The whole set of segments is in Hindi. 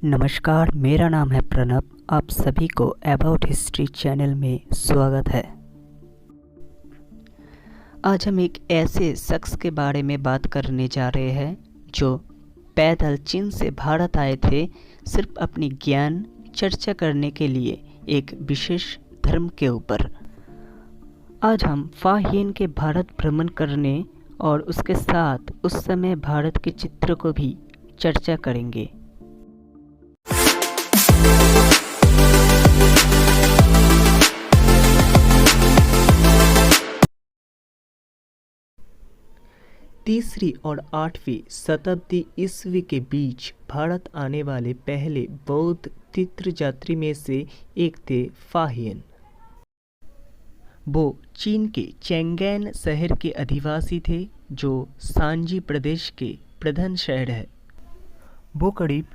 नमस्कार, मेरा नाम है प्रणव। आप सभी को अबाउट हिस्ट्री चैनल में स्वागत है। आज हम एक ऐसे शख्स के बारे में बात करने जा रहे हैं जो पैदल चीन से भारत आए थे, सिर्फ अपनी ज्ञान चर्चा करने के लिए एक विशेष धर्म के ऊपर। आज हम फाहियन के भारत भ्रमण करने और उसके साथ उस समय भारत के चित्र को भी चर्चा करेंगे। तीसरी और 8वीं शताब्दी ईस्वी के बीच भारत आने वाले पहले बौद्ध तीर्थयात्री में से एक थे फाहियन। वो चीन के चैंगैन शहर के अधिवासी थे, जो सांजी प्रदेश के प्रधान शहर है। वो करीब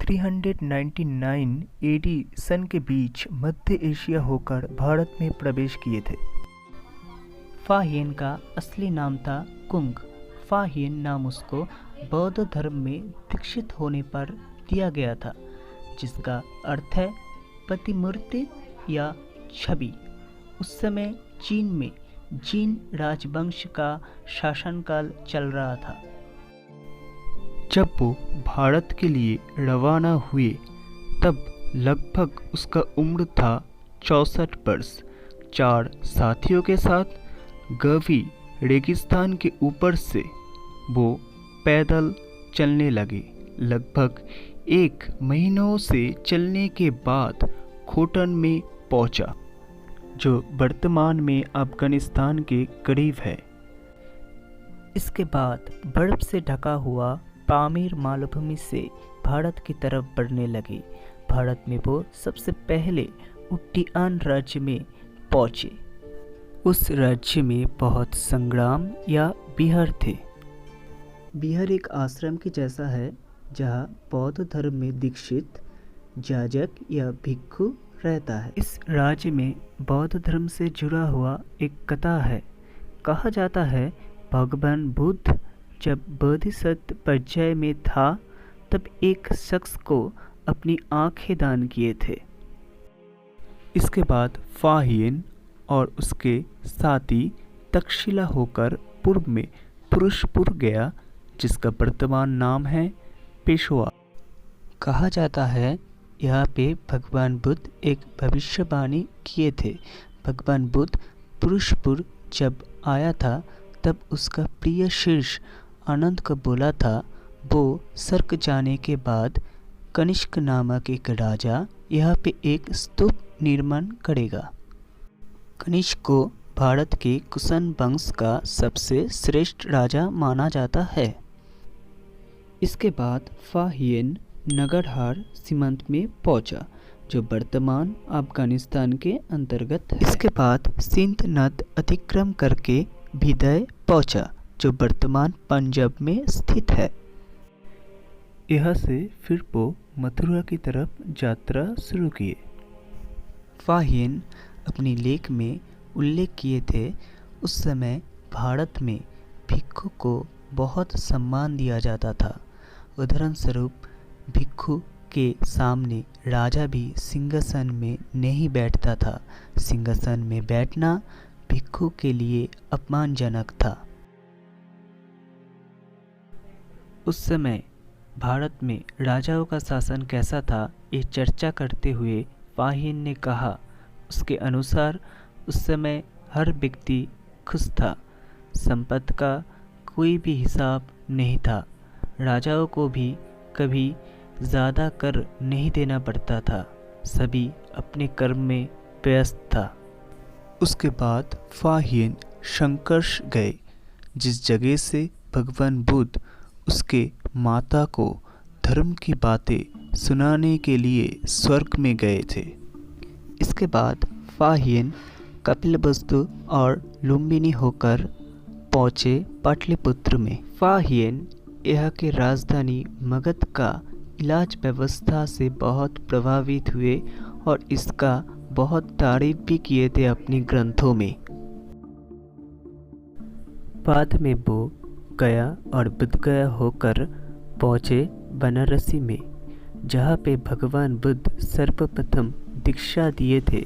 399 एडी सन के बीच मध्य एशिया होकर भारत में प्रवेश किए थे। फाहियन का असली नाम था कुंग। फाहियन नाम उसको बौद्ध धर्म में दीक्षित होने पर दिया गया था, जिसका अर्थ है प्रतिमूर्ति या छवि। उस समय चीन में जीन राजवंश का शासनकाल चल रहा था। जब वो भारत के लिए रवाना हुए तब लगभग उसका उम्र था 64 वर्ष। 4 साथियों के साथ गवी रेगिस्तान के ऊपर से वो पैदल चलने लगे। लगभग 1 महीनों से चलने के बाद खोटन में पहुंचा, जो वर्तमान में अफगानिस्तान के करीब है। इसके बाद बर्फ से ढका हुआ पामीर मालभूमि से भारत की तरफ बढ़ने लगे। भारत में वो सबसे पहले उट्टियान राज्य में पहुंचे। उस राज्य में बहुत संग्राम या विहार थे। विहार एक आश्रम के जैसा है, जहाँ बौद्ध धर्म में दीक्षित जाजक या भिक्षु रहता है। इस राज्य में बौद्ध धर्म से जुड़ा हुआ एक कथा है। कहा जाता है भगवान बुद्ध जब बोधिसत्व पर्याय में था, तब एक शख्स को अपनी आंखें दान किए थे। इसके बाद फाहियन और उसके साथी तक्षशिला होकर पूर्व में पुरुषपुर गया, जिसका वर्तमान नाम है पेशवा। कहा जाता है यहाँ पे भगवान बुद्ध एक भविष्यवाणी किए थे। भगवान बुद्ध पुरुषपुर जब आया था, तब उसका प्रिय शिष्य आनंद को बोला था वो स्वर्ग जाने के बाद कनिष्क नामक एक राजा यहाँ पे एक स्तूप निर्माण करेगा। कनिष्क को भारत के कुषाण वंश का सबसे श्रेष्ठ राजा माना जाता है। इसके बाद फाहियन नगरहार सीमांत में पहुंचा, जो वर्तमान अफगानिस्तान के अंतर्गत है। इसके बाद सिंध नद अतिक्रम करके विदय पहुंचा, जो वर्तमान पंजाब में स्थित है। यहाँ से फिर वो मथुरा की तरफ यात्रा शुरू किए। फाहियन अपनी लेख में उल्लेख किए थे, उस समय भारत में भिक्षु को बहुत सम्मान दिया जाता था। उदाहरण स्वरूप भिक्षु के सामने राजा भी सिंहासन में नहीं बैठता था। सिंहासन में बैठना भिक्षु के लिए अपमानजनक था। उस समय भारत में राजाओं का शासन कैसा था, ये चर्चा करते हुए फाहियन ने कहा, उसके अनुसार उस समय हर व्यक्ति खुश था। संपत्ति का कोई भी हिसाब नहीं था। राजाओं को भी कभी ज़्यादा कर नहीं देना पड़ता था। सभी अपने कर्म में व्यस्त था। उसके बाद फाहियन शंकर्ष गए, जिस जगह से भगवान बुद्ध उसके माता को धर्म की बातें सुनाने के लिए स्वर्ग में गए थे। इसके बाद फाहियन कपिलवस्तु और लुम्बिनी होकर पहुँचे पाटलिपुत्र में। फाहियन यहाँ के राजधानी मगध का इलाज व्यवस्था से बहुत प्रभावित हुए और इसका बहुत तारीफ भी किए थे अपनी ग्रंथों में। बाद में वो गया और बुद्धगया होकर पहुँचे बनारसी में। जहाँ पे भगवान बुद्ध सर्वप्रथम दीक्षा दिए थे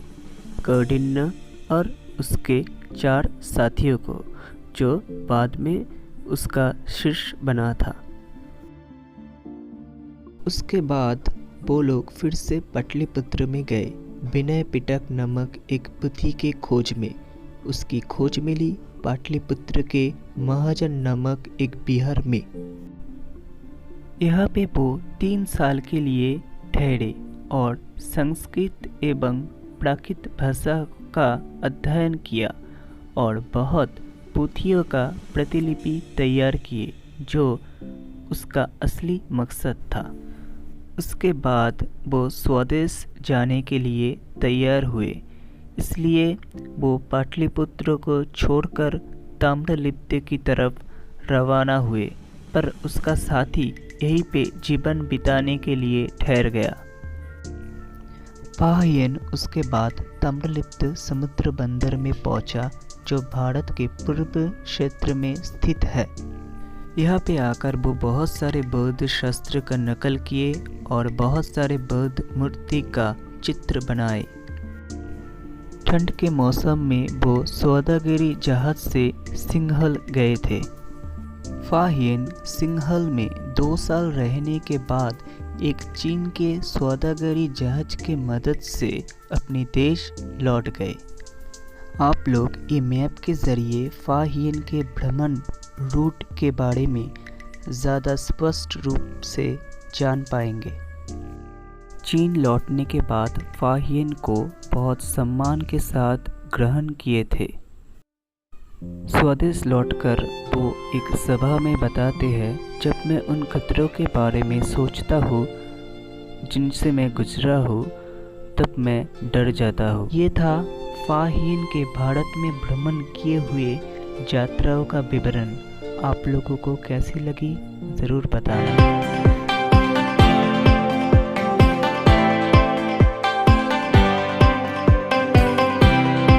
कौंडिन्य और उसके 4 साथियों को, जो बाद में उसका शिष्य बना था। उसके बाद वो लोग फिर से पाटलिपुत्र में गए विनय पिटक नामक एक पुथी के खोज में। उसकी खोज मिली पाटलिपुत्र के महाजन नामक एक बिहार में। यहाँ पे वो 3 साल के लिए ठहरे और संस्कृत एवं प्राकृत भाषा का अध्ययन किया और बहुत पोथियों का प्रतिलिपि तैयार किए, जो उसका असली मकसद था। उसके बाद वो स्वदेश जाने के लिए तैयार हुए, इसलिए वो पाटलिपुत्र को छोड़कर ताम्रलिप्ति की तरफ रवाना हुए, पर उसका साथी यहीं पे जीवन बिताने के लिए ठहर गया। फाहियन उसके बाद ताम्रलिप्त समुद्र बंदर में पहुंचा, जो भारत के पूर्व क्षेत्र में स्थित है। यहाँ पे आकर वो बहुत सारे बौद्ध शास्त्र का नकल किए और बहुत सारे बौद्ध मूर्ति का चित्र बनाए। ठंड के मौसम में वो सौदागरी जहाज से सिंघल गए थे। फाहियन सिंघल में 2 साल रहने के बाद एक चीन के सौदागरी जहाज की मदद से अपने देश लौट गए। आप लोग ये मैप के ज़रिए फाहियन के भ्रमण रूट के बारे में ज़्यादा स्पष्ट रूप से जान पाएंगे। चीन लौटने के बाद फाहियन को बहुत सम्मान के साथ ग्रहण किए थे। स्वदेश लौटकर वो एक सभा में बताते हैं, जब मैं उन खतरों के बारे में सोचता हूँ जिनसे मैं गुजरा हूँ, तब मैं डर जाता हूँ। ये था फाहियन के भारत में भ्रमण किए हुए यात्राओं का विवरण। आप लोगों को कैसी लगी ज़रूर बताना।